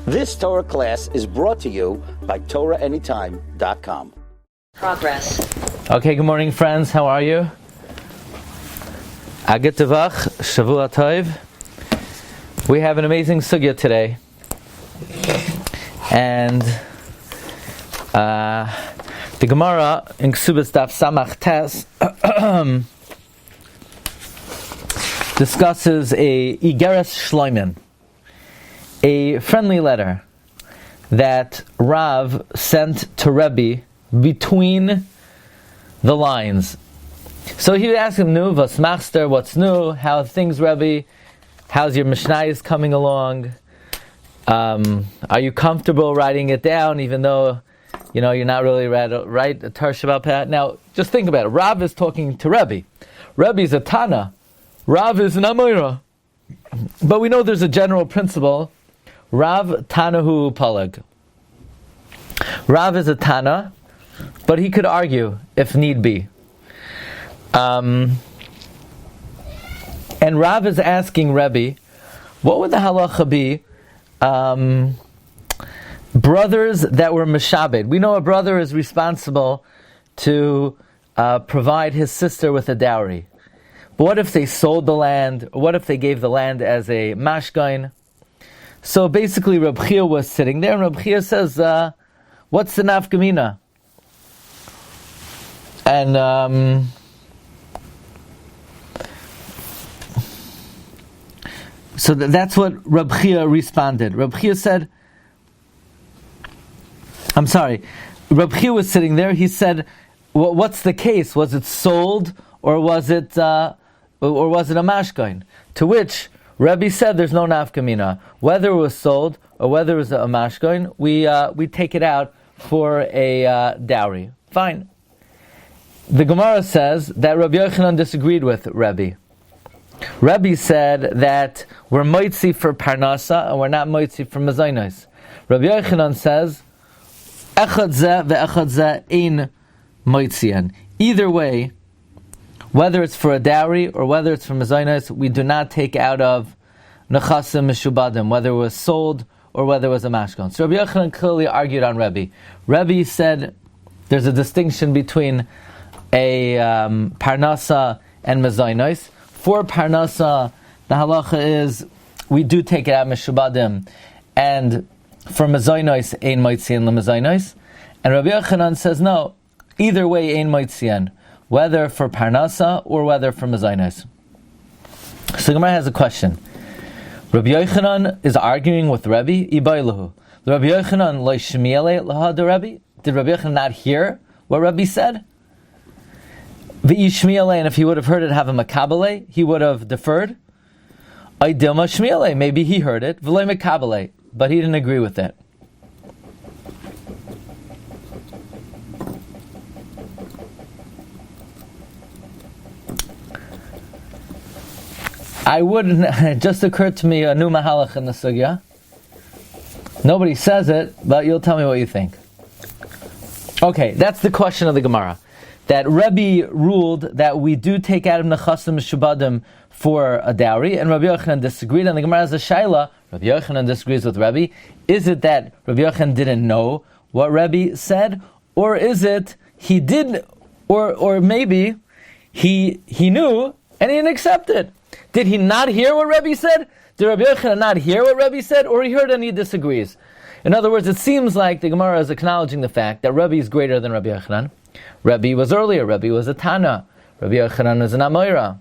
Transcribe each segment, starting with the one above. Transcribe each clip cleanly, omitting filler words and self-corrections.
This Torah class is brought to you by TorahAnytime.com. Progress. Okay, good morning, friends. How are you? Agit Tevach, Shavua Tov. We have an amazing Sugya today. And the Gemara in Ksuvos Daf Samach Tes discusses a Igeres Shloimen, a friendly letter that Rav sent to Rebbe between the lines. So he would ask him, "Nu, was machster? What's new? How are things, Rebbe? How's your Mishnayos coming along? Are you comfortable writing it down, even though you're not really right a Parsha about that?" Now, just think about it. Rav is talking to Rebbe. Rebbe is a Tanna. Rav is an Amorah. But we know there's a general principle. Rav Tanahu Palag. Rav is a Tanna, but he could argue if need be. And Rav is asking Rebbe, what would the halacha be? Brothers that were meshabed. We know a brother is responsible to provide his sister with a dowry. But what if they sold the land? Or what if they gave the land as a mashgain? So basically, Reb Chia was sitting there, and Reb Chia says, "What's the nafkamina?" And so that's what Reb Chia responded. Reb Chia said, Reb Chia was sitting there. He said, "What's the case? Was it sold, or was it a mashgain?" To which Rebbe said, "There's no nafkamina. Whether it was sold or whether it was a mashgain, we take it out for a dowry. Fine." The Gemara says that Rabbi Yochanan disagreed with Rebbe. Rebbe said that we're moitzi for parnasa and we're not moitzi for mezainos. Rabbi Yochanan says, "Echad zeh ve'echad zeh ein moitzian." Either way, whether it's for a dowry or whether it's for mezainos, we do not take out of nechasim mishubadim, whether it was sold or whether it was a mashgon. So Rabbi Yochanan clearly argued on Rebbe. Rebbe said there's a distinction between a parnasa and mezainos. For parnasa, the halacha is we do take it out mishubadim, and for mezainos ein moitzian lemezainos. And Rabbi Yochanan says no, either way ein moitzian, whether for parnasa or whether for mezainos. So Gemara has a question. Rabbi Yochanan is arguing with Rebbe. Ibailahu. Rabbi Yochanan lo shmiele lahad Rebbe. Did Rabbi Yochanan not hear what Rebbe said? V'ishmiele, and if he would have heard it, have a makabele, he would have deferred. Aydilma shmiele, maybe he heard it. V'lo makabele, but he didn't agree with it. It just occurred to me a new mahalach in the Sugya. Nobody says it, but you'll tell me what you think. Okay, that's the question of the Gemara. That Rebbe ruled that we do take out of nechasim mishubadim for a dowry, and Rabbi Yochanan disagreed, and the Gemara has a shaila. Rabbi Yochanan disagrees with Rebbe. Is it that Rabbi Yochanan didn't know what Rebbe said, or is it he did, or maybe he knew and he didn't accept it? Did he not hear what Rebbe said? Did Rabbi Yochanan not hear what Rebbe said, or he heard and he disagrees? In other words, it seems like the Gemara is acknowledging the fact that Rebbe is greater than Rabbi Yochanan. Rebbe was earlier. Rebbe was a Tanna. Rabbi Yochanan is an Amorah.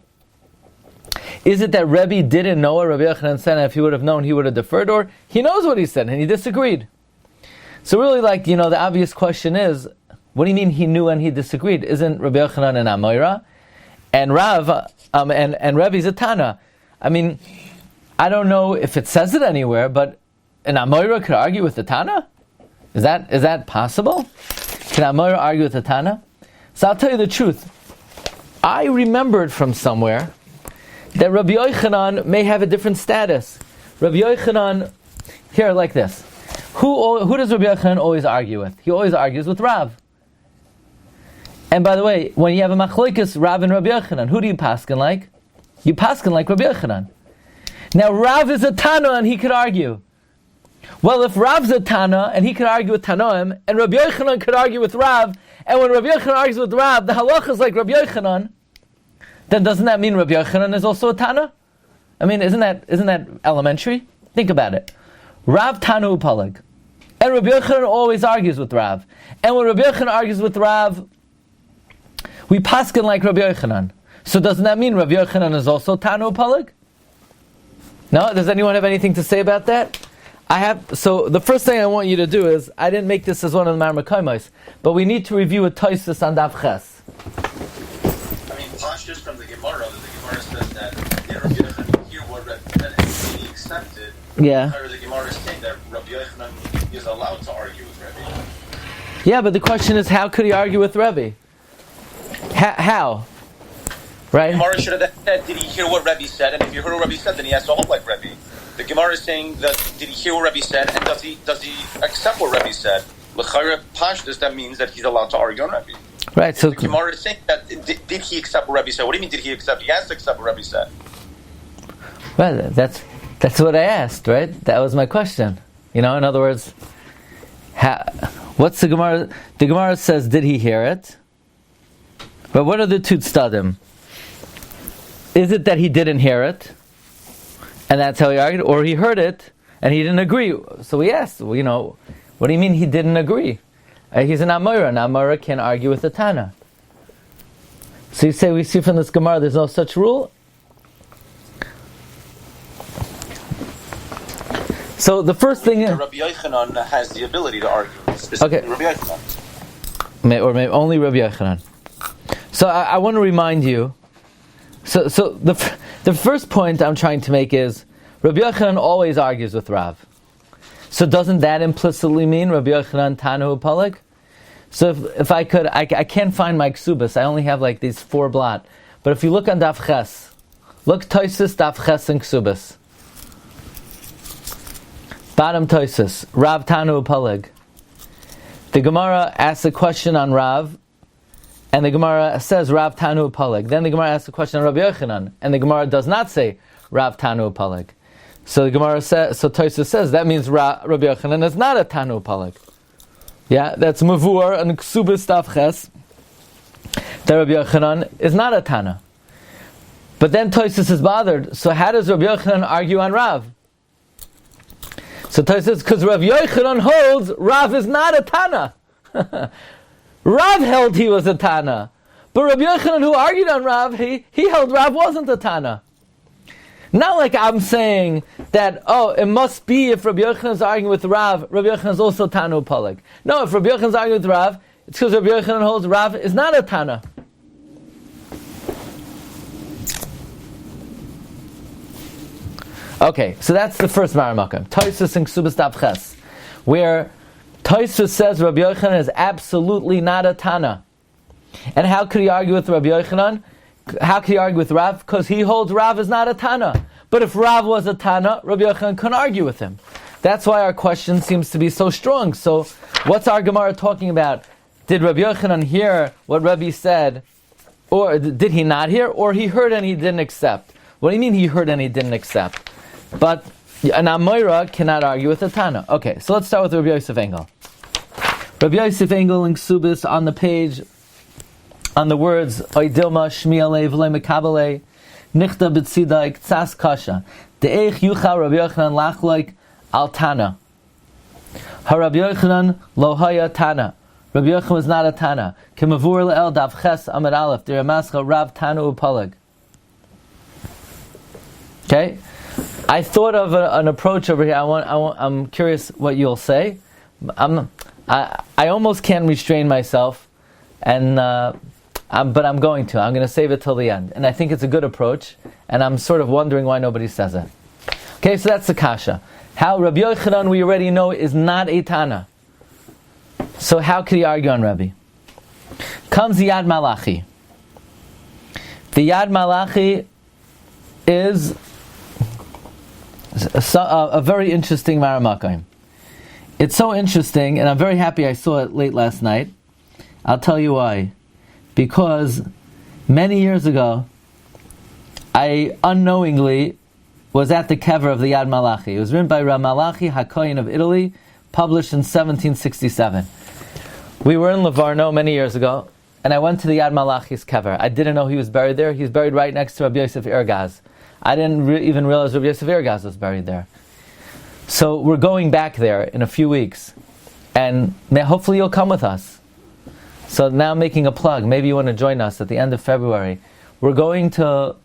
Is it that Rebbe didn't know what Rabbi Yochanan said, and if he would have known, he would have deferred, or he knows what he said and he disagreed? So really, the obvious question is, what do you mean he knew and he disagreed? Isn't Rabbi Yochanan an Amorah? And and Rebbe's a Tanna. I mean, I don't know if it says it anywhere, but an Amorah could argue with the Tanna? Is that possible? Can Amorah argue with the Tanna? So I'll tell you the truth. I remembered from somewhere that Rabbi Yochanan may have a different status. Rabbi Yochanan, here like this. Who does Rabbi Yochanan always argue with? He always argues with Rav. And by the way, when you have a machlokes, Rav and Rabbi Yochanan, who do you paskin like? You paskin like Rabbi Yochanan. Now Rav is a Tanna and he could argue. Well, if Rav's a Tanna, and he could argue with Tanoim, and Rabbi Yochanan could argue with Rav, and when Rabbi Yochanan argues with Rav, the halacha is like Rabbi Yochanan, then doesn't that mean Rabbi Yochanan is also a Tanna? I mean, isn't that elementary? Think about it. Rav Tanu Palag. And Rabbi Yochanan always argues with Rav. And when Rabbi Yochanan argues with Rav, we paskin like Rabbi Yochanan. So doesn't that mean Rabbi Yochanan is also Tanu Palag? No? Does anyone have anything to say about that? So the first thing I want you to do is, I didn't make this as one of the Marmakaimas, but we need to review a Tosfos on Daf Ches. I mean, just from the Gemara, the Gemara says that Rabbi Yochanan hear what that he accepted. Yeah. Or the Gemara is saying that Rabbi Yochanan is allowed to argue with Rabbi. Yeah, but the question is, how could he argue with Rabbi? How? Right? The Gemara should have said, did he hear what Rabbi said? And if you heard what Rabbi said, then he has to hold like Rabbi. The Gemara is saying that, did he hear what Rabbi said, and does he accept what Rabbi said? L'chayra pashtus, that means that he's allowed to argue on Rabbi. Right. So the Gemara is saying that, did he accept what Rabbi said? What do you mean, did he accept? He has to accept what Rabbi said. Well, that's what I asked, right? That was my question. In other words, what's the Gemara? The Gemara says, did he hear it? But what are the two tzadim? Is it that he didn't hear it, and that's how he argued, or he heard it and he didn't agree? So we asked, what do you mean he didn't agree? He's an Amorah. An Amorah can't argue with a Tanna. So you say, we see from this Gemara there's no such rule? So the first thing is, Rabbi Yochanan has the ability to argue. Specifically, Rabbi Yochanan. Or maybe only Rabbi Yochanan. So I want to remind you. So the first point I'm trying to make is, Rabbi Yochanan always argues with Rav. So doesn't that implicitly mean Rabbi Yochanan Tanu Palag? So if I could, I can't find my Ksuvos. I only have like these 4 blot. But if you look on Daf Ches, look Tosfos Daf Ches and Ksuvos. Bottom Tosfos, Rav Tanu Palag. The Gemara asks a question on Rav, and the Gemara says Rav Tanu Palag. Then the Gemara asks a question on Rabbi Yochanan, and the Gemara does not say Rav Tanu Palag. So the Gemara says, so Tosfos says that means Rabbi Yochanan is not a Tanu Palag. Yeah, that's Mavur and Ksuvos Daf Ches. That Rabbi Yochanan is not a Tanna. But then Tosfos is bothered. So how does Rabbi Yochanan argue on Rav? So Tosfos says, because Rabbi Yochanan holds Rav is not a Tanna. Rav held he was a Tanna. But Rabbi Yochanan, who argued on Rav, he held Rav wasn't a Tanna. Not like I'm saying that, it must be if Rabbi Yochanan is arguing with Rav, Rabbi Yochanan is also Tanu Palag. No, if Rabbi Yochanan is arguing with Rav, it's because Rabbi Yochanan holds Rav is not a Tanna. Okay, so that's the first Maramakam. Tosfos and Ksuvos Daf Ches, where Tosfos says Rabbi Yochanan is absolutely not a Tanna. And how could he argue with Rabbi Yochanan? How could he argue with Rav? Because he holds Rav is not a Tanna. But if Rav was a Tanna, Rabbi Yochanan couldn't argue with him. That's why our question seems to be so strong. So, what's our Gemara talking about? Did Rabbi Yochanan hear what Rabbi said, or did he not hear, or he heard and he didn't accept? What do you mean he heard and he didn't accept? But an Amorah cannot argue with a Tanna. Okay, so let's start with Rabbi Yosef Engel. Rabbi Yosef Engel in Ksuvos on the page, on the words Oidilma Shmi'alei V'lei Mekabelei Nichta B'tzidai Ktsas Kasha De'eich Yucha Rabbi Yochanan Lachloik Al Tanna HaRabbi Yochanan Lo Haya Tanna. Rabbi Yochanan was not a Tanna. Kemavur Le'el Dav Ches Amud Aleph D'Ramascha Rav Tanu Upalag. Okay, I thought of an approach over here. I'm curious what you'll say. I almost can't restrain myself, but I'm going to. I'm going to save it till the end. And I think it's a good approach, and I'm sort of wondering why nobody says it. Okay, so that's the kasha. How Rabbi Yochanan, we already know, is not a Tanna. So how could he argue on Rabbi? Comes the Yad Malachi. The Yad Malachi is a very interesting Maramakayim. It's so interesting, and I'm very happy I saw it late last night. I'll tell you why. Because many years ago, I unknowingly was at the kever of the Yad Malachi. It was written by Rav Malachi HaKohen of Italy, published in 1767. We were in Livorno many years ago, and I went to the Yad Malachi's kever. I didn't know he was buried there. He was buried right next to Rabbi Yosef Irgaz. I didn't even realize Rabbi Yosef Irgaz was buried there. So we're going back there in a few weeks, and hopefully you'll come with us. So now I'm making a plug. Maybe you want to join us at the end of February. We're going to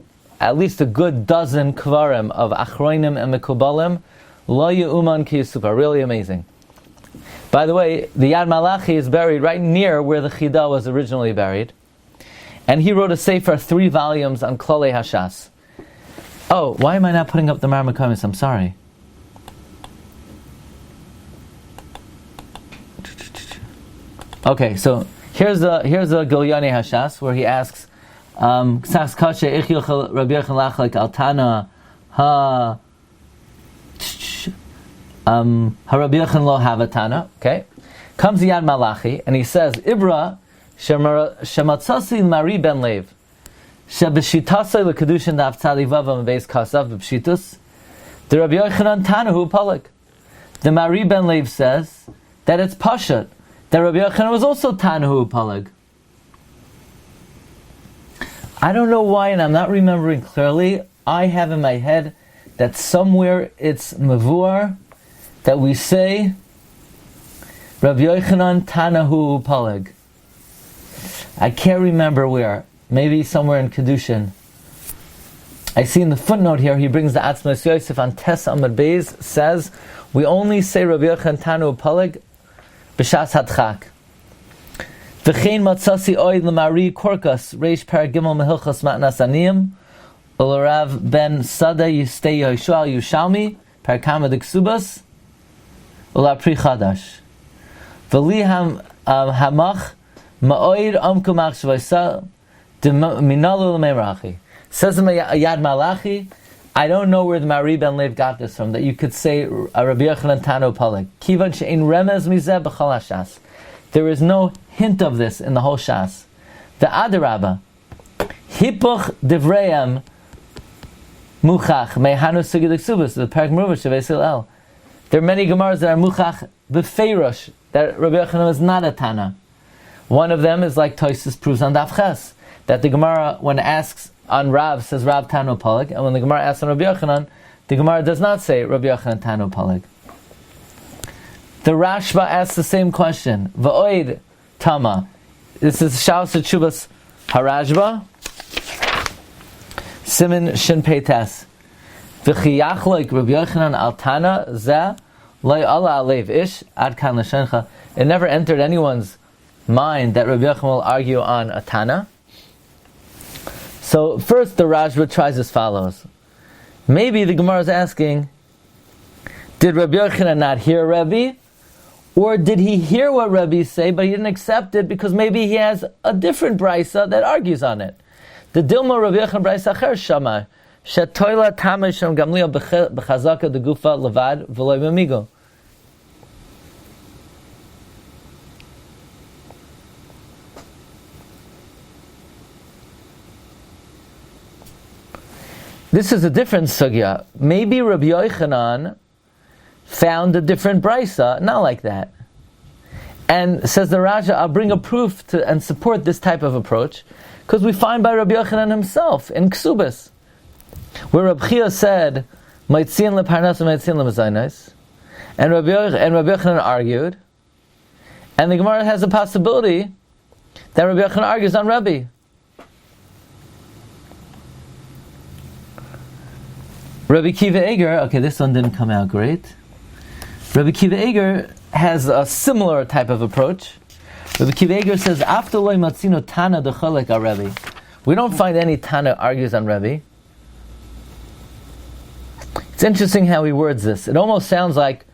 at least a good dozen kvarim of achronim and mekubalim. Lo ye'uman ki yisupa. Really amazing. By the way, the Yad Malachi is buried right near where the Chida was originally buried. And he wrote a sefer, 3 volumes on Klolei Hashas. Oh, why am I not putting up the Mar Mekamis? I'm sorry. Okay, so here's the Gilyane Hashas, where he asks, Ksas kashe ich yochel Rabbi Yochanan lachlek al Tanna ha Rabbi Yochanan lo have a Tanna. Okay, comes the Yad Malachi and he says, Ibra shematzasi Mari ben Lev shebeshitasei lekadushin daf tzadi vavam beis kasav b'pshitus the Rabbi Yochanan Tanna hu palik. The Mari ben Lev says that it's pashat that Rabbi Yochanan was also Tanna hu palig. I don't know why, and I'm not remembering clearly. I have in my head that somewhere it's Mavuar that we say Rabbi Yochanan Tanna hu palig. I can't remember where. Maybe somewhere in Kedushin. I see in the footnote here, he brings the Atzmos Yosef on Tes Amud Beis, says, we only say Rabbi Yochanan Tanna hu palig b'shas hadchak. V'chein matzasi oid l'mari korkas reish per gimel mehilchas matnas aniyim u'larav ben sada yistei Yehoshua Yushalmi per kama de Ksuvos u'lapri chadash v'li hamach ma'oid amku machshvaisa minalu l'meirachi. Says in Yad Malachi, I don't know where the Mari ben Lev got this from, that you could say Rabbi Yochanan Tanna hu palig. Kivan she'ein remez mizeh b'chol hashas. There is no hint of this in the whole Shas. The Adarabba, Hipuch Divrayam Muchach Mehanu Sugya de Ksuvos, the Perek Meruvah Shavei El. There are many Gemaras that are Muchach B'feirosh, that Rabbi Yochanan was not a Tanna. One of them is like Tosis proves on Daf Ches, that the Gemara, when asks on Rav, says Rav Tanna hu palig, and when the Gemara asks on Rabbi Yochanan, the Gemara does not say Rabbi Yochanan Tanna hu palig. The Rashba asks the same question. Va'oid Tama. This is Shaus Chuvas Harashba. Siman Shin Pei Tes. V'chiyach like Rabbi Yochanan al Tanna zeh loy ala alev ish ad kan l'shencha. It never entered anyone's mind that Rabbi Yochanan will argue on a Tanna. So first the Rashba tries as follows. Maybe the Gemara is asking, did Rabbi Yochanan not hear Rabbi? Or did he hear what Rabbi say, but he didn't accept it because maybe he has a different brisa that argues on it? The Dilma Rabbi Yochanan brisa acher shama shetoila tamei shem gamliel b'chazaka de gufa levad v'loy b'migo. This is a different sugya. Maybe Rabbi Yochanan found a different brisa, not like that. And says the Raja, I'll bring a proof to and support this type of approach, because we find by Rabbi Yochanan himself in Ksubos, where Rabbi Chia said, "Maitzin leparnas and maitzin lemazainos," and Rabbi Yochanan argued, and the Gemara has a possibility that Rabbi Yochanan argues on Rabbi. Rabbi Kiva Eger, okay, this one didn't come out great. Rabbi Kiva Eger has a similar type of approach. Rabbi Kiva Eger says, "After loy matzino Tanna decholek al Rabbi." We don't find any Tanna argues on Rabbi. It's interesting how he words this. It almost sounds like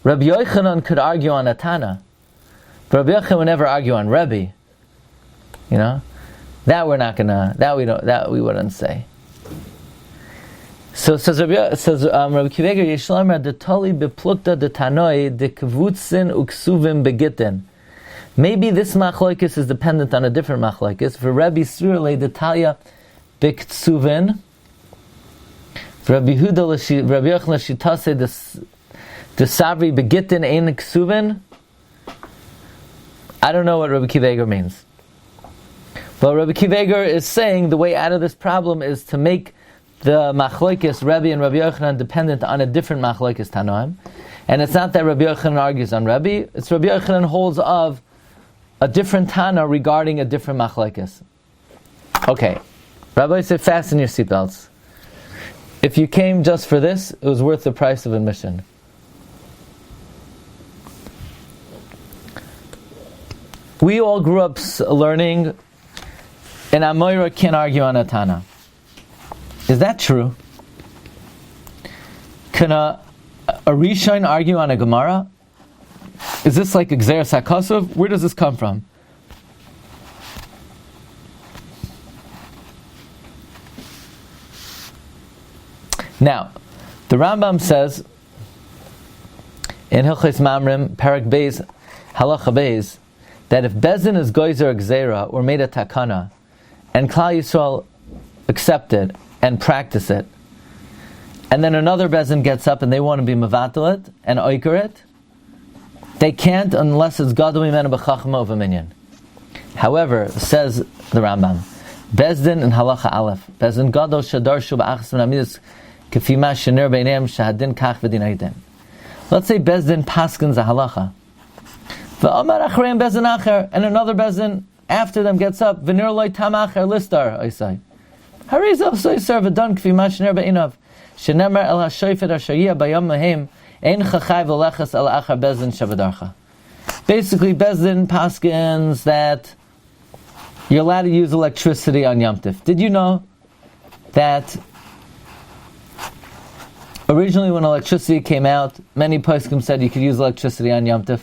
Rabbi Yochanan could argue on a Tanna, but Rabbi Yochanan would never argue on Rabbi. You know, that we wouldn't say. So says Rabbi Kiva Eger, Yeshlamar de Tali beplukta de Tanoi de kvutzin uksuvim begitten. Maybe this machlokes is dependent on a different machlokes. For Rabbi Surle de Talia bektsuvin Rabbi Yochanan Shitase the Savri Begitin Ein Ksuvin. I don't know what Rabbi Akiva Eiger means. But Rabbi Akiva Eiger is saying the way out of this problem is to make the machlokes Rabbi and Rabbi Yochanan dependent on a different machlokes Tanoim. And it's not that Rabbi Yochanan argues on Rabbi, it's Rabbi Yochanan holds of a different Tanna regarding a different machlokes. Okay, Rabbi said fasten your seatbelts. If you came just for this, it was worth the price of admission. We all grew up learning, and Amorah can't argue on a Tanna. Is that true? Can a Rishon argue on a Gemara? Is this like Gzeras HaKosov? Where does this come from? Now, the Rambam says in Hilchos Mamrim, Parak Beis, Halacha Beis, that if Bezin is Goizer Gzera or made a Takana, and Klal Yisrael accept it and practice it, and then another Bezin gets up and they want to be Mevatel it and Oiker it, they can't unless it's Gadol Mimenu B'Chachma of a Minyan. However, says the Rambam, Bezdin in Halacha Aleph, Bezdin Gadol Shadarshu B'Achas V'Namidus K'fi Ma Shenir B'Neim Shahadin Kach V'Din Aydin. Let's say Bezdin paskins a halacha. V'Amar Achreim Bezdin Acher, and another Bezdin after them gets up, V'Nir Loi Tam Acher Listar, I say. Harizav Soyser V'Don K'fi Ma Shenir B'Inav, Shenemer El HaShoifet HaShayiyah Bayom Mahim, Ein Chachai V'Lechas El Acher Bezdin Shavadarcha. Basically, Bezdin paskins that you're allowed to use electricity on Yom Tif. Did you know that originally when electricity came out, many poskim said you could use electricity on Yom Tif?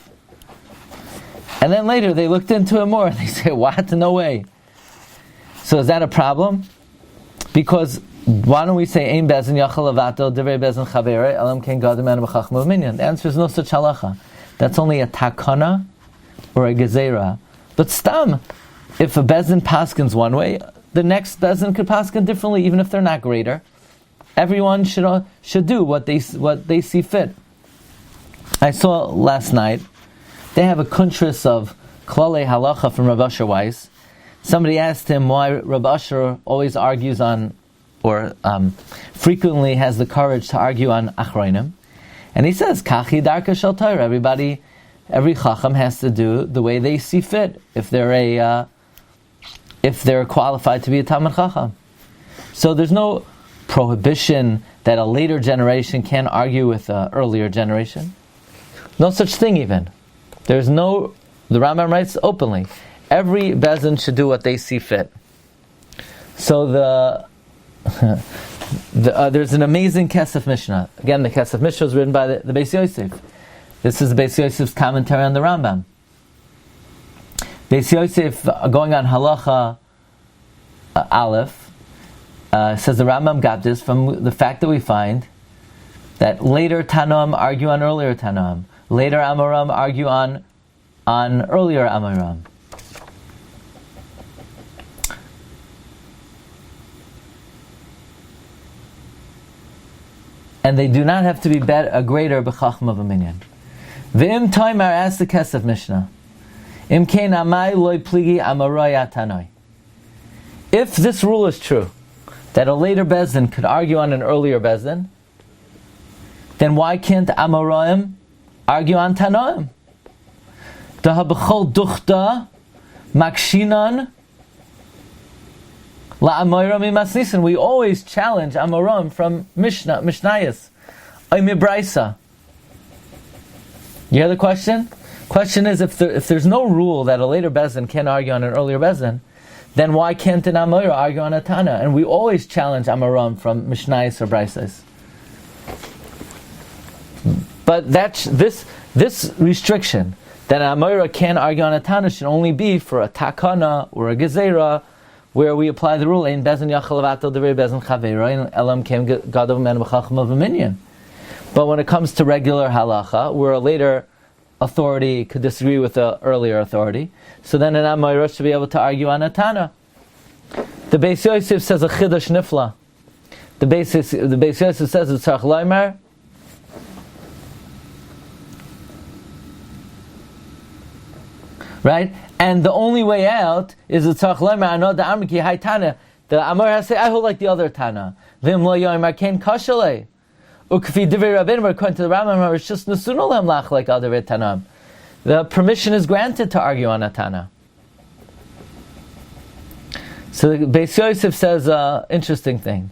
And then later they looked into it more and they say, what? No way. So is that a problem? Because why don't we say Ein Bezin Yachal Avato Divrei Bezin Chavere Elam Ken Gadol Mimenu B'Chachma Minyan? The answer is no such halacha. That's only a takana or a gezerah. But stam, if a Bezin paskins one way, the next Bezin could paskin differently, even if they're not greater. Everyone should do what they see fit. I saw last night, they have a kuntris of Klalei Halacha from Rav Asher Weiss. Somebody asked him why Rav Asher always argues on, or frequently has the courage to argue on Achronim. And he says, Kachi Darka Shel Torah. Every Chacham has to do the way they see fit, if they're qualified to be a Talmid Chacham. So there's no prohibition that a later generation can argue with an earlier generation. No such thing even. The Rambam writes openly, every Bezin should do what they see fit. So there's an amazing Kesef Mishnah. Again, the Kesef Mishnah was written by the Beis Yosef. This is the Beis Yosef's commentary on the Rambam. Beis Yosef, going on Halacha Aleph, says the Rambam got this from the fact that we find that later Tanoim argue on earlier Tanoim. Later Amoram argue on earlier Amoram. And they do not have to be a greater b'chachma of a minyan. V'im toimar, asked the Kesef Mishnah, im kein amai loy pligi Amorah tanoi. If this rule is true, that a later Bezdin could argue on an earlier Bezdin, then why can't Amoraim argue on Tanoim? Dahabachol duchta makshinan la Amorah mimasnisin. We always challenge Amoraim from Mishnayos. Oimibraisa. You hear the question? Question is, if there's no rule that a later Bezdin can argue on an earlier Bezdin, then why can't an Amorah argue on a Tanna? And we always challenge Amoram from Mishnayos or Braisais. But this restriction that an Amorah can argue on a Tanna should only be for a Takana or a Gezerah, where we apply the rule Ein Bezin Yachal Avato Divrei Bezin Chavera Elam Ken Gadol Mimenu B'Chachma of a Minyan. But when it comes to regular halacha, where a later authority could disagree with the earlier authority, so then an Amorah should be able to argue on a Tanna. The Beis Yosef says a chidush nifla. the Beis Yosef says it's tzarich loimer. Right? And the only way out is the tzarich loimer. I know the Amriki Hai Tanna. The Amorah has to say, I hold like the other Tanna. Vim lo yoimer ken kashalei. Ukfi divrei Rabbeinu, according to the Rambam, it's just nesuno lem lach like other Tanam. The permission is granted to argue on a Tanna. So the Beis Yosef says an interesting thing.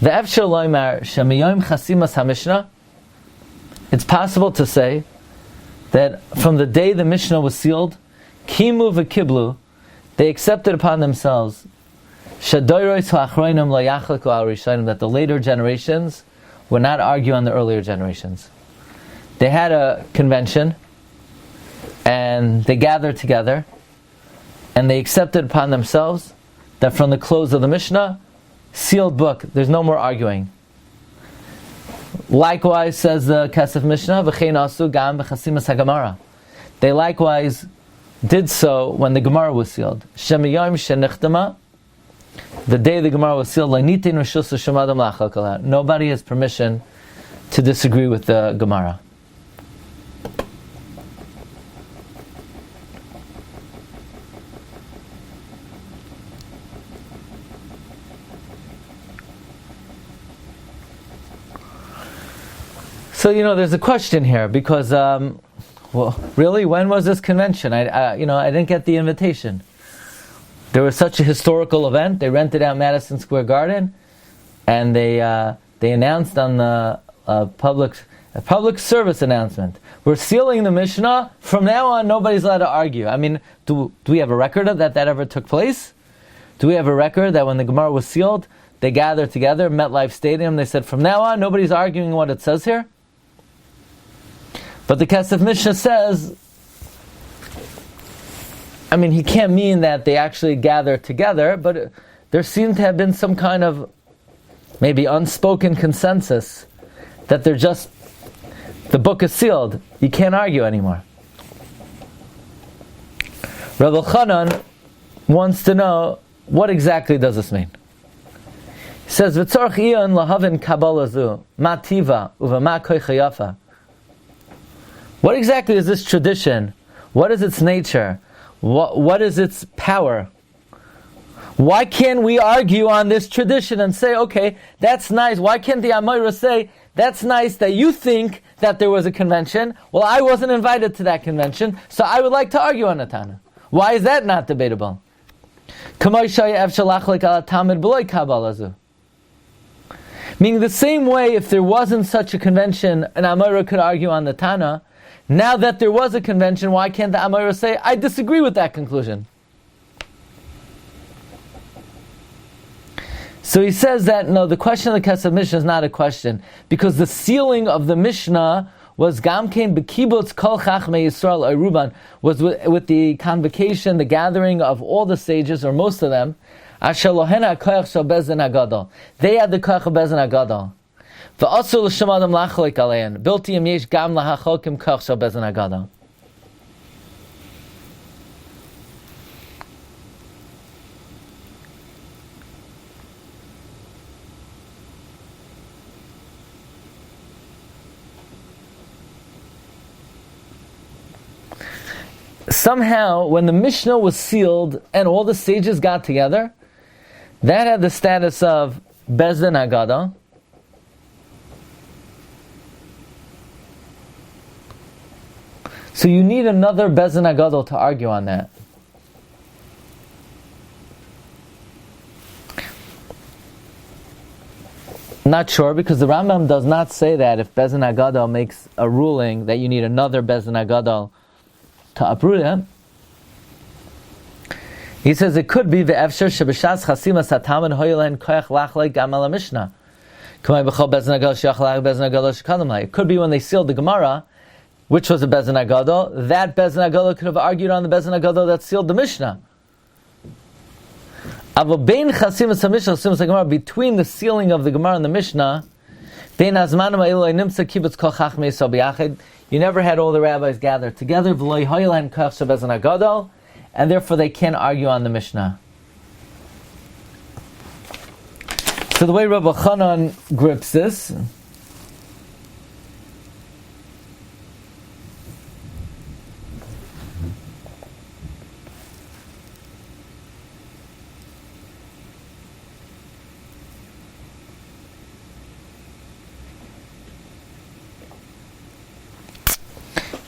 The Efshar loimer shemiyom chasimas haMishnah. It's possible to say that from the day the Mishnah was sealed, kimu v'kiblu, they accepted upon themselves that the later generations would not argue on the earlier generations. They had a convention, and they gathered together, and they accepted upon themselves that from the close of the Mishnah, sealed book, there's no more arguing. Likewise, says the Kesef Mishnah, v'chein asu gam b'chasimas haGemara. They likewise did so when the Gemara was sealed. Shemiyom shenichtama, the day the Gemara was sealed, nobody has permission to disagree with the Gemara. So there's a question here because, really, when was this convention? I didn't get the invitation. There was such a historical event. They rented out Madison Square Garden, and they announced on the public service announcement, we're sealing the Mishnah. From now on, nobody's allowed to argue. I mean, do we have a record of that ever took place? Do we have a record that when the Gemara was sealed, they gathered together, MetLife Stadium, they said, from now on, nobody's arguing what it says here? But the Kesef Mishnah says, I mean, he can't mean that they actually gathered together, but there seemed to have been some kind of maybe unspoken consensus that the book is sealed. You can't argue anymore. Rabbi Chanan wants to know, what exactly does this mean? He says, V'tzorch Iyun lahavin kabbalah zu, ma tiva, uva ma koicha yafa. What exactly is this tradition? What is its nature? What is its power? Why can't we argue on this tradition and say, okay, that's nice. Why can't the Amorah say, that's nice that you think that there was a convention? Well, I wasn't invited to that convention, so I would like to argue on a Tanna. Why is that not debatable? Meaning the same way, if there wasn't such a convention, an Amorah could argue on the Tanna. Now that there was a convention, why can't the Amorah say, I disagree with that conclusion? So he says that, no, the question of the Kesef Mishnah is not a question, because the sealing of the Mishnah was Gamkein B'Kibbutz Kol Chachmei Yisrael Eruban, was with the convocation, the gathering of all the sages, or most of them, Asher Lohena HaKoyach Shel Bezdin HaGadol. They had the Koyach of Bezdin HaGadol. V'asur l'shem adam lachloek alein. Bilti im yesh gam lahachokim koch shel bezdin hagadol. Somehow, when the Mishnah was sealed and all the sages got together, that had the status of bezdin hagadol. So you need another Bezdin HaGadol to argue on that. Not sure, because the Rambam does not say that if Bezdin HaGadol makes a ruling that you need another Bezdin HaGadol to uproot it. He says it could be the Efshar Shebeshas Chasimas HaTamid Hoylen Koyach Lachlei Gam Al HaMishnah. It could be when they sealed the Gemara, which was a Bezdin HaGadol, that Bezdin HaGadol could have argued on the Bezdin HaGadol that sealed the Mishnah. Between the sealing of the Gemara and the Mishnah, you never had all the rabbis gathered together, and therefore they can't argue on the Mishnah. So the way Rabbi Chanan grips this,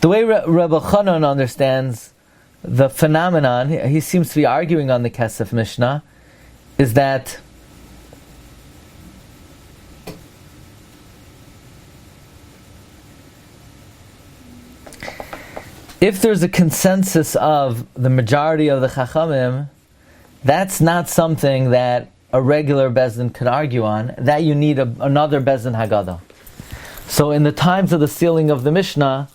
the way Rabbi Chanan understands the phenomenon, he seems to be arguing on the Kesef Mishnah, is that if there's a consensus of the majority of the Chachamim, that's not something that a regular Bezdin could argue on, that you need another Bezdin Haggadah. So in the times of the sealing of the Mishnah,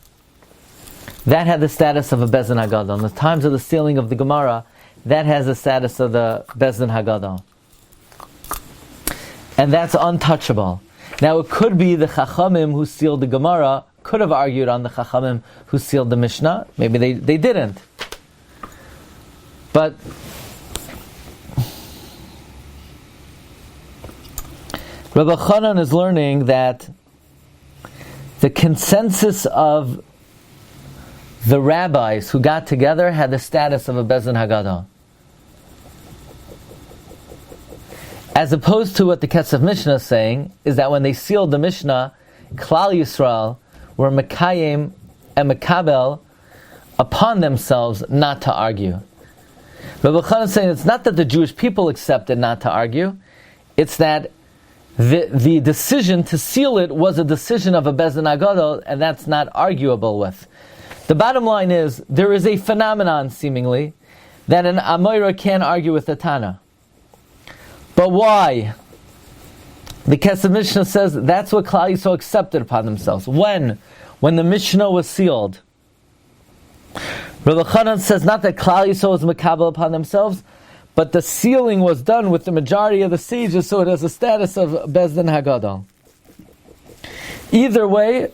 that had the status of a Bezdin Haggadah. In the times of the sealing of the Gemara, that has the status of the Bezdin Haggadah. And that's untouchable. Now it could be the Chachamim who sealed the Gemara could have argued on the Chachamim who sealed the Mishnah. Maybe they didn't. But Rabbi Chanan is learning that the consensus of the rabbis who got together had the status of a Bezdin Haggadah. As opposed to what the Kesef Mishnah is saying, is that when they sealed the Mishnah, Klal Yisrael were Mekayim and Mekabel upon themselves not to argue. Rabbi Chanan is saying it's not that the Jewish people accepted not to argue, it's that the decision to seal it was a decision of a Bezdin Haggadah, and that's not arguable with. The bottom line is, there is a phenomenon, seemingly, that an Amorah can't argue with a Tanna. But why? The Kesef Mishnah says that's what Klal Yisrael accepted upon themselves. When the Mishnah was sealed. Rabbi Chanan says not that Klal Yisrael was makabel upon themselves, but the sealing was done with the majority of the sages, so it has a status of Bezdin Haggadah. Either way,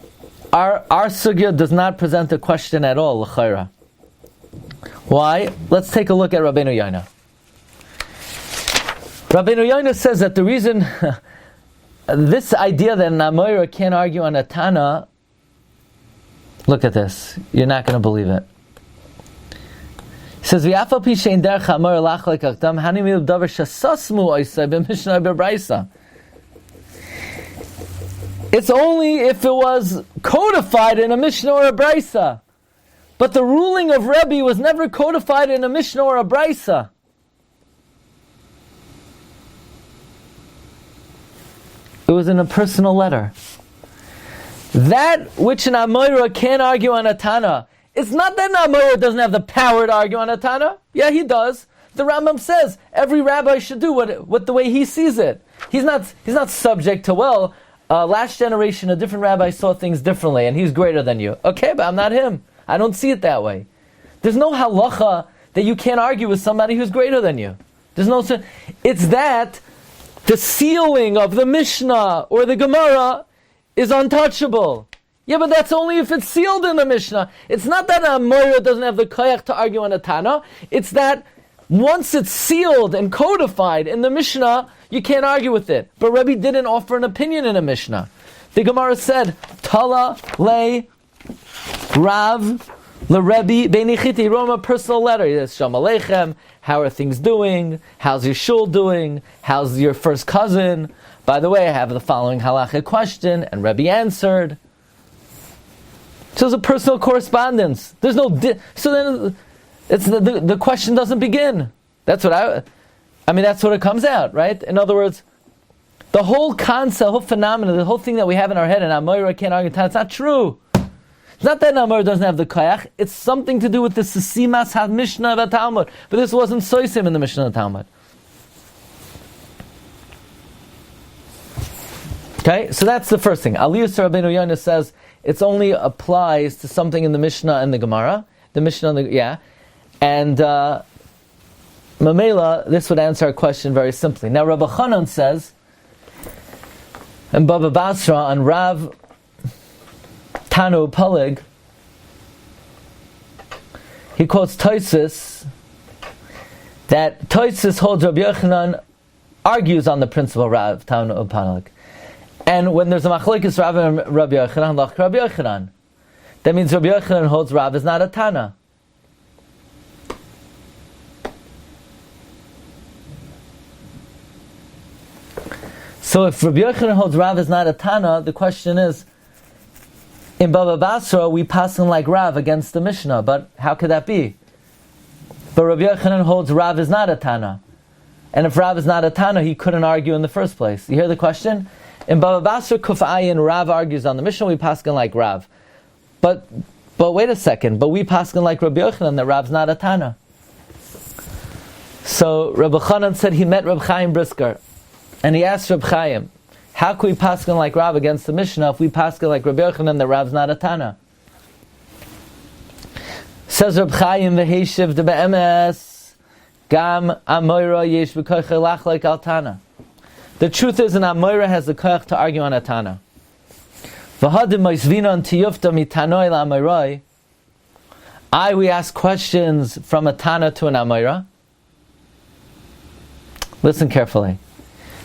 our Sugya does not present a question at all, l'chayra. Why? Let's take a look at Rabbeinu Yonah. Rabbeinu Yonah says that the reason this idea that an Amorah can't argue on a Tanna, look at this, you're not going to believe it. He says, "V'afal pi shein derech Amorah lach lekakdam hanim milu davar shasasmu oisai b'mishnah b'braisa." It's only if it was codified in a Mishnah or a Braisa. But the ruling of Rebbe was never codified in a Mishnah or a Braisa. It was in a personal letter. That which an Amorah can't argue on a Tanna, it's not that an Amorah doesn't have the power to argue on a Tanna. Yeah, he does. The Rambam says every rabbi should do what the way he sees it. He's not subject to, last generation, a different rabbi saw things differently, and he's greater than you. Okay, but I'm not him. I don't see it that way. There's no halacha that you can't argue with somebody who's greater than you. There's no. It's that the sealing of the Mishnah or the Gemara is untouchable. Yeah, but that's only if it's sealed in the Mishnah. It's not that an Amorah doesn't have the koyach to argue on a Tanna. It's that once it's sealed and codified in the Mishnah, you can't argue with it. But Rebbe didn't offer an opinion in a Mishnah. The Gemara said, Tala le Rav le Rebbe beinichiti. He wrote him a personal letter. He says, Shalom Aleichem, how are things doing? How's your shul doing? How's your first cousin? By the way, I have the following halachic question, and Rebbe answered. So it's a personal correspondence. There's no so then it's the question doesn't begin. That's what that's what it comes out, right? In other words, the whole concept, the whole phenomenon, the whole thing that we have in our head, and Amorah can't argue, it's not true. It's not that Amorah doesn't have the koyach, it's something to do with the Sesimas HaMishnah of Talmud. But this wasn't soisim in the Mishnah of Talmud. Okay, so that's the first thing. Aliyus Rabbeinu Yonah says it only applies to something in the Mishnah and the Gemara. The Mishnah and and Mamela, this would answer our question very simply. Now Rabbi Chanan says, and Baba Basra on Rav Tanu Palig, he quotes Tosfos, that Tosfos holds Rabbi Yochanan argues on the principle Rav Tanna Upanalik. And when there's a machlokes Rav and Rabbi Yochanan, Rabbi Yochanan, that means Rabbi Yochanan holds Rav is not a Tanna. So if Rabbi Yochanan holds Rav is not a Tanna, the question is, in Baba Basra we pass him like Rav against the Mishnah, but how could that be? But Rabbi Yochanan holds Rav is not a Tanna. And if Rav is not a Tanna, he couldn't argue in the first place. You hear the question? In Baba Basra Kuf Ayin, Rav argues on the Mishnah, we pass him like Rav. But wait a second, but we pass him like Rabbi Yochanan, that Rav's not a Tanna. So Rabbi Chanan said he met Reb Chaim Brisker. And he asked Reb Chaim, how can we paskin like Rav against the Mishnah if we paskin like Rabbi Yochanan that Rav's not a Tanna? Says Reb Chaim, v'heishiv de be'emes, gam Amorah yesh b'koich elach like al Tanna. The truth is, an Amorah has the koich to argue on a Tanna. V'hadim moisvinon tiyufta mitanoi la'Amorah. We ask questions from a Tanna to an Amorah. Listen carefully.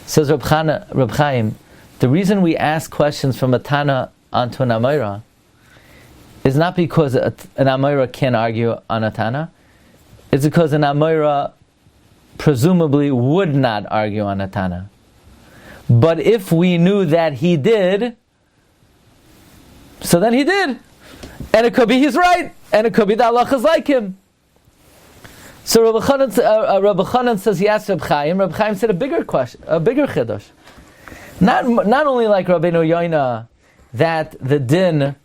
Says Reb Chaim, the reason we ask questions from a Tanna onto an Amorah is not because an Amorah can't argue on a Tanna. It's because an Amorah presumably would not argue on a Tanna. But if we knew that he did, so then he did. And it could be he's right, and it could be the halacha is like him. So Rabbi Chanan says he asked Reb Chaim. Reb Chaim said a bigger question, a bigger chiddush. Not only like Rabbeinu Yoina, that the din.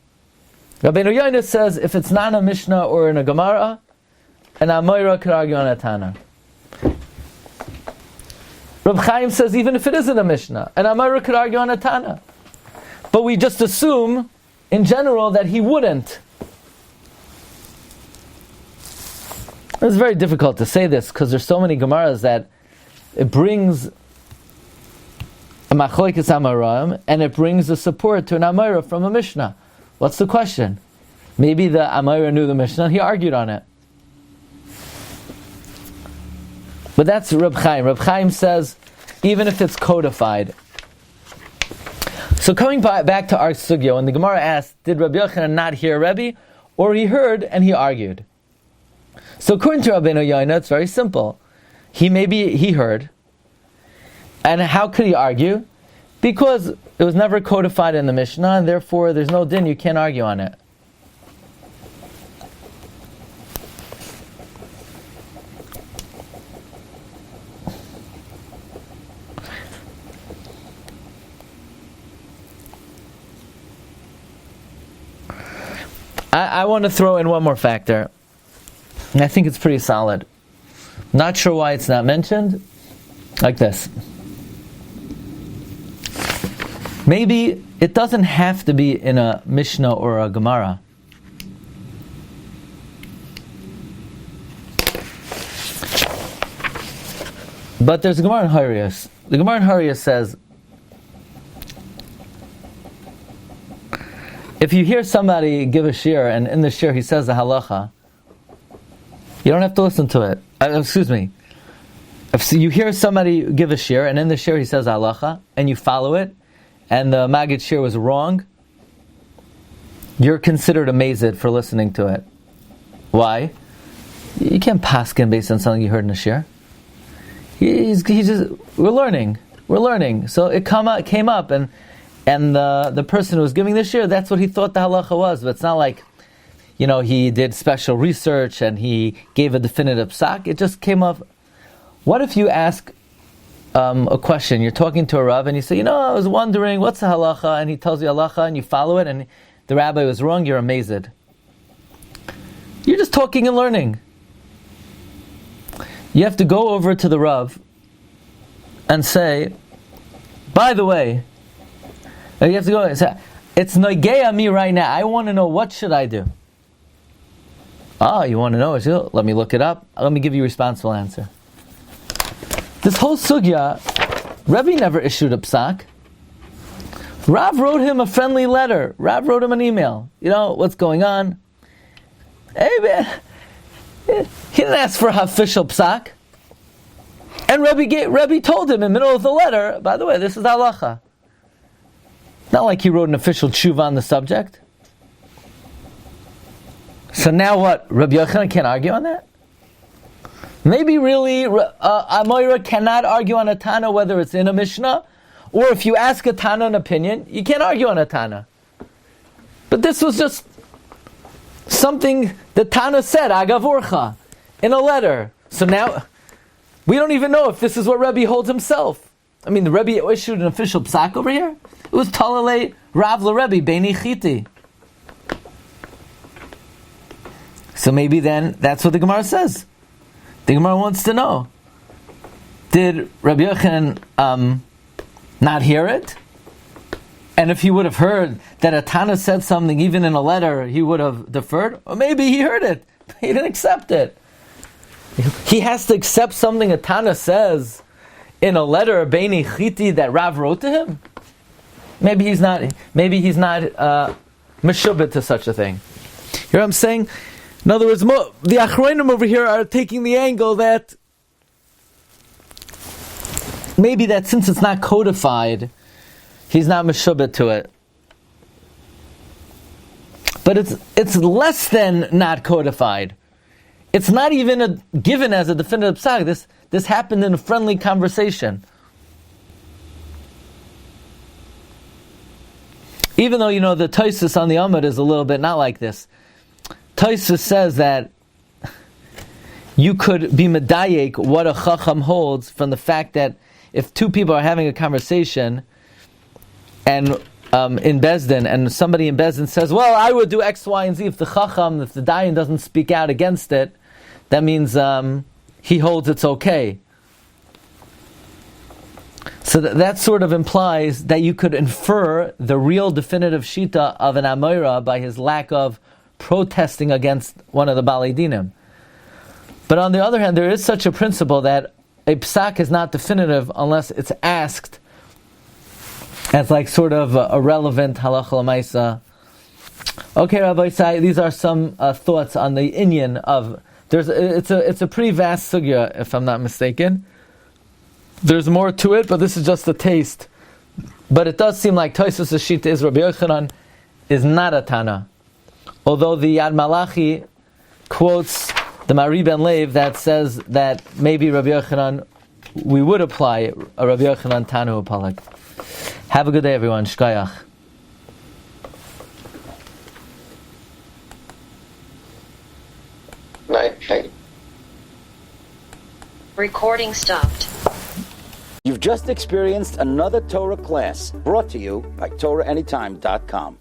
Rabbeinu Yoina says if it's not in a Mishnah or in a Gemara, an Amorah could argue on a Tanna. Reb Chaim says even if it isn't a Mishnah, an Amorah could argue on a Tanna. But we just assume, in general, that he wouldn't. It's very difficult to say this because there's so many Gemaras that it brings a machlokes Amoraim and it brings the support to an Amorah from a Mishnah. What's the question? Maybe the Amorah knew the Mishnah and he argued on it. But that's Reb Chaim. Reb Chaim says even if it's codified. So coming back to our Sugya, when the Gemara asked, did Rabbi Yochanan not hear Rebbe, or he heard and he argued? So according to Rabbeinu Yoina, it's very simple. He heard. And how could he argue? Because it was never codified in the Mishnah, and therefore there's no din, you can't argue on it. I want to throw in one more factor. And I think it's pretty solid. Not sure why it's not mentioned. Like this. Maybe it doesn't have to be in a Mishnah or a Gemara. But there's a Gemara in Harius. The Gemara in Harius says, if you hear somebody give a shiur and in the shiur he says the halacha, you don't have to listen to it. Excuse me. If you hear somebody give a shiur and in the shiur he says halacha and you follow it and the Maggid shiur was wrong, you're considered a mazid for listening to it. Why? You can't paskin based on something you heard in the shiur. We're learning. So it came up and the person who was giving the shiur, that's what he thought the halacha was. But it's not like, he did special research and he gave a definitive psak. It just came up. What if you ask a question? You're talking to a Rav and you say, I was wondering, what's the halacha? And he tells you halacha and you follow it and the rabbi was wrong, you're amazed. You're just talking and learning. You have to go over to the Rav and say, by the way, you have to go and say, it's noigeya me right now. I want to know, what should I do? You want to know? Let me look it up. Let me give you a responsible answer. This whole sugya, Rebbe never issued a psak. Rav wrote him a friendly letter. Rav wrote him an email. What's going on? Hey man, he didn't ask for an official psak. And Rabbi told him in the middle of the letter, by the way, this is halacha. Not like he wrote an official tshuva on the subject. So now what? Rabbi Yochanan can't argue on that? Maybe really Amorah cannot argue on a Tanna whether it's in a Mishnah, or if you ask a Tanna an opinion, you can't argue on a Tanna. But this was just something the Tanna said, Agavurcha, in a letter. So now, we don't even know if this is what Rebbe holds himself. I mean, the Rebbe issued an official psak over here. It was Talalei Rav LaRebbe, Beini Chiti. So maybe then, that's what the Gemara says. The Gemara wants to know, did Rabbi Yochanan not hear it? And if he would have heard that a Tanna said something, even in a letter, he would have deferred? Or maybe he heard it. He didn't accept it. He has to accept something a Tanna says in a letter, Beini Chiti, that Rav wrote to him? Maybe he's not meshubit to such a thing. You know what I'm saying? In other words, the Achronim over here are taking the angle that maybe that since it's not codified, he's not meshubit to it. But it's less than not codified. It's not even given as a definitive psak. This happened in a friendly conversation. Even though, the Tosfos on the Amud is a little bit not like this. Tosfos says that you could be medayek what a chacham holds from the fact that if two people are having a conversation and in Bezdin, and somebody in Bezdin says, well, I would do X, Y, and Z, if the dayan doesn't speak out against it, that means he holds it's okay. So that sort of implies that you could infer the real definitive shita of an Amorah by his lack of protesting against one of the Balei Dinim. But on the other hand, there is such a principle that a psak is not definitive unless it's asked as like sort of a relevant halacha l'maisa. Okay, Rabbi Isai, these are some thoughts on the Iyun of. It's a pretty vast sugya, if I'm not mistaken. There's more to it, but this is just a taste. But it does seem like Tosfos' shita is Rabbi Yochanan is not a Tanna. Although the Yad Malachi quotes the Mari Ben Lev that says that maybe Rabbi Yochanan, we would apply a Rabbi Yochanan Tanna Upalag. Have a good day, everyone. Shkayach. Night. Recording stopped. You've just experienced another Torah class brought to you by TorahAnytime.com.